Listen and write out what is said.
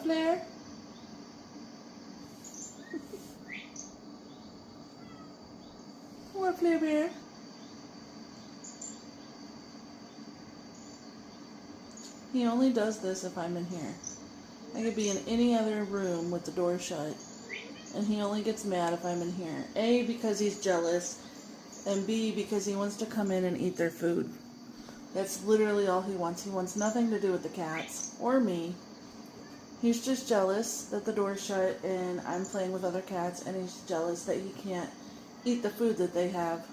What, Flair? What, Flair Bear? He only does this if I'm in here. I could be in any other room with the door shut, and he only gets mad if I'm in here. A, because he's jealous, and B, because he wants to come in and eat their food. That's literally all he wants. He wants nothing to do with the cats or me. He's just jealous that the door's shut and I'm playing with other cats, and he's jealous that he can't eat the food that they have.